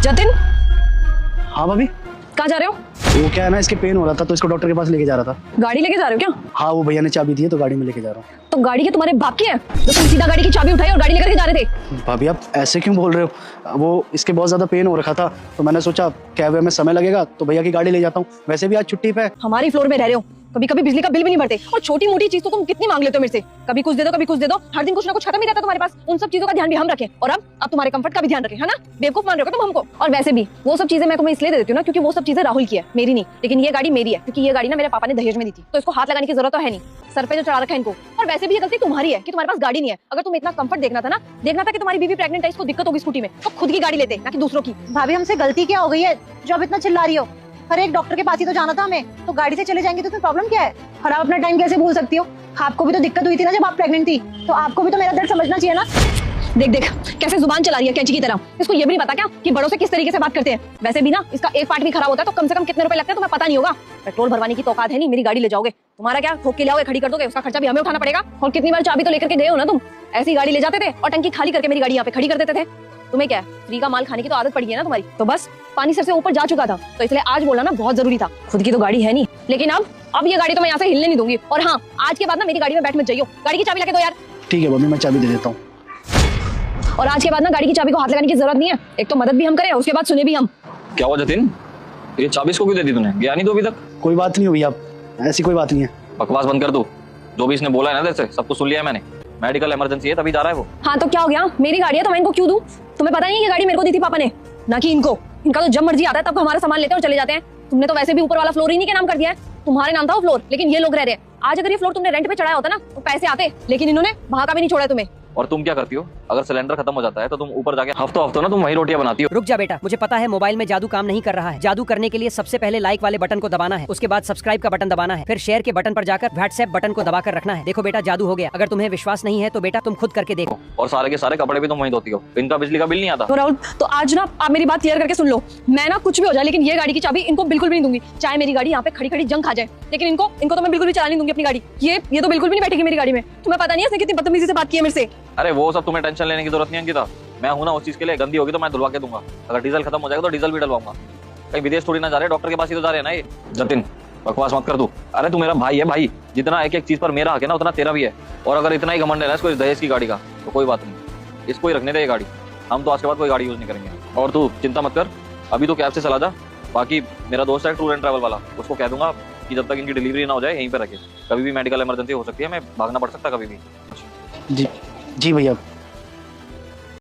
जतिन, हाँ भाभी। कहाँ जा रहे हो? वो क्या है ना, इसके पेन हो रहा था तो इसको डॉक्टर के पास लेके जा रहा था। गाड़ी लेके जा रहे हो क्या? हाँ, वो भैया ने चाबी दी है तो गाड़ी में लेके जा रहा हूँ। तो गाड़ी के तुम्हारे बाप की है तो तुम सीधा गाड़ी की चाबी उठाई और गाड़ी लेकर के जा रहे थे? भाभी आप ऐसे क्यों बोल रहे हो? वो इसके बहुत ज्यादा पेन हो रखा था तो मैंने सोचा कैब में समय लगेगा तो भैया की गाड़ी ले जाता हूँ। वैसे भी आज छुट्टी पे। हमारी फ्लोर में रह रहे हो, कभी कभी बिजली का बिल भी नहीं भरते और छोटी मोटी चीज तो तुम कितनी मांग लेते हो मेरे से। कभी कुछ दे दो, कभी कुछ दे दो, हर दिन कुछ ना कुछ खत्म ही रहता है तुम्हारे पास। उन सब चीजों का ध्यान भी हम रखें और अब तुम्हारे कंफर्ट का भी ध्यान रखें, है ना? बेवकूफ मान रहे हो तुम हमको। और वैसे भी वो सब चीजें मैं तुम्हें इसलिए दे देती हूँ ना क्योंकि वो सब चीजें राहुल की है, मेरी नहीं। लेकिन ये गाड़ी मेरी है क्योंकि ये गाड़ी ना मेरे पापा ने दहेज में दी थी, तो इसको हाथ लगाने की जरूरत तो है नहीं। सर पे जो चढ़ा रखा है इनको। और वैसे भी ये गलती तुम्हारी है कि तुम्हारे पास गाड़ी नहीं है। अगर तुम इतना कंफर्ट देखना था कि तुम्हारी बीवी प्रेग्नेंट है, इसको दिक्कत होगी स्कूटी में, तो खुद की गाड़ी लेते ना कि दूसरों की। भाभी हमसे गलती क्या हो गई है जो अब इतना चिल्ला रही हो? हर एक डॉक्टर के पास ही तो जाना था हमें, तो गाड़ी से चले जाएंगे तो उसमें प्रॉब्लम क्या है? और आप अपना टाइम कैसे भूल सकती हो? आपको भी तो दिक्कत हुई थी ना जब आप प्रेग्नेंट थी, तो आपको भी तो मेरा दर्द समझना चाहिए ना। देख कैसे जुबान चला रही है कैंची की तरह। इसको ये भी नहीं पता क्या कि बड़ों से किस तरीके से बात करते हैं। वैसे भी ना इसका एक पार्ट भी खराब होता है तो कम से कम कितने रुपए लगते हैं तुम्हें पता नहीं होगा। पेट्रोल भरवाने की तो औकात है नहीं, मेरी गाड़ी ले जाओगे। तुम्हारा क्या, ठोक के लाओगे, खड़ी कर दोगे, उसका खर्चा भी हमें उठाना पड़ेगा। और कितनी बार चाबी तो लेकर के गए हो ना तुम। ऐसी गाड़ी ले जाते थे और टंकी खाली करके मेरी गाड़ी यहाँ पे खड़ी कर देते थे। तुम्हें क्या फ्री का माल खाने की तो आदत पड़ी है ना तुम्हारी। तो बस पानी सर से ऊपर जा चुका था तो इसलिए आज बोलना ना बहुत जरूरी था। खुद की तो गाड़ी है नहीं, लेकिन अब ये गाड़ी तो मैं यहाँ से हिलने नहीं दूंगी। और हाँ, आज के बाद ना मेरी गाड़ी में बैठ मत जाइयो। गाड़ी की चाबी लाके दो यार। ठीक है भाभी, मैं चाबी दे देता हूँ। और आज के बाद ना गाड़ी की चाबी को हाथ लगाने की जरूरत नहीं है। एक तो मदद भी हम करें, उसके बाद सुने भी हम। क्या हुआ जतिन, ये चाबी इसको क्यों दे दी तूने? गया नहीं तो अभी तक? कोई बात नहीं हुई, आप ऐसी कोई बात नहीं है। बकवास बंद कर दो। जो भी इसने बोला है ना तेरे से सब कुछ सुन लिया है मैंने। मेडिकल इमरजेंसी है तभी जा रहा है वो। हाँ तो क्या हो गया, मेरी गाड़ी है तो मैं इनको क्यों दूं? तुम्हें पता नहीं है ये गाड़ी मेरे को दी थी पापा ने, ना कि इनको। इनका तो जब मर्जी आता है तब हमारा सामान लेते हैं और चले जाते हैं। तुमने तो वैसे भी ऊपर वाला फ्लोर ही नहीं के नाम कर दिया है। तुम्हारे नाम था वो फ्लोर, लेकिन ये लोग रह रहे हैं। आज अगर ये फ्लोर तुमने रेंट पे चढ़ाया होता ना तो पैसे आते, लेकिन इन्होंने वहां का भी नहीं छोड़ा तुम्हें। और तुम क्या करती हो? अगर सिलेंडर खत्म हो जाता है तो तुम ऊपर जाके हफ्तों ना तुम वही रोटियां बनाती हो। रुक जा बेटा, मुझे पता है मोबाइल में जादू काम नहीं कर रहा है। जादू करने के लिए सबसे पहले लाइक वाले बटन को दबाना है, उसके बाद सब्सक्राइब का बटन दबाना है, फिर शेयर के बटन पर जाकर व्हाट्सएप बटन को दबाकर रखना है। देखो बेटा जादू हो गया। अगर तुम्हें विश्वास नहीं है तो बेटा तुम खुद करके देखो। और सारे के सारे कपड़े भी तुम वही धोती हो, इनका बिजली का बिल नहीं आता। तो राहुल, तो आज ना आप मेरी बात क्लियर करके सुन लो। मैं ना कुछ भी हो जाए लेकिन ये गाड़ी की चाबी इनको बिल्कुल भी नहीं दूंगी। चाहे मेरी गाड़ी यहाँ पे खड़ी खड़ी जंग खा जाए, लेकिन इनको तो मैं बिल्कुल भी चलाने नहीं दूंगी अपनी गाड़ी। ये तो बिल्कुल भी नहीं बैठेगी मेरी गाड़ी में। तुम्हें पता नहीं है इसने कितनी बदतमीजी से बात की है मेरे से। अरे वो सब तुम्हें टेंशन लेने की जरूरत नहीं अंकिता। मैं हूं ना उस चीज के लिए। गंदी होगी तो मैं धुलवा के दूंगा। अगर डीजल खत्म हो जाएगा तो डीजल भी डलवाऊंगा। कहीं विदेश थोड़ी ना जा रहे, डॉक्टर के पास ही तो जा रहे हैं ना ये। जतिन बकवास मत कर तू। अरे तू मेरा भाई है भाई, जितना एक एक चीज पर मेरा हक है ना उतना तेरा भी है। और अगर इतना ही घमंड है ना इसको इस दहेज की गाड़ी का तो कोई बात नहीं, इसको ही रखने दे ये गाड़ी। हम तो आज के बाद कोई गाड़ी यूज नहीं करेंगे। और तू चिंता मत कर, अभी तो कैब से चला जा। बाकी मेरा दोस्त है टूर एंड ट्रैवल वाला, उसको कह दूंगा कि जब तक इनकी डिलीवरी ना हो जाए यहीं पे रखे। कभी भी मेडिकल इमरजेंसी हो सकती है, मैं भागना पड़ सकता कभी भी। जी जी भैया।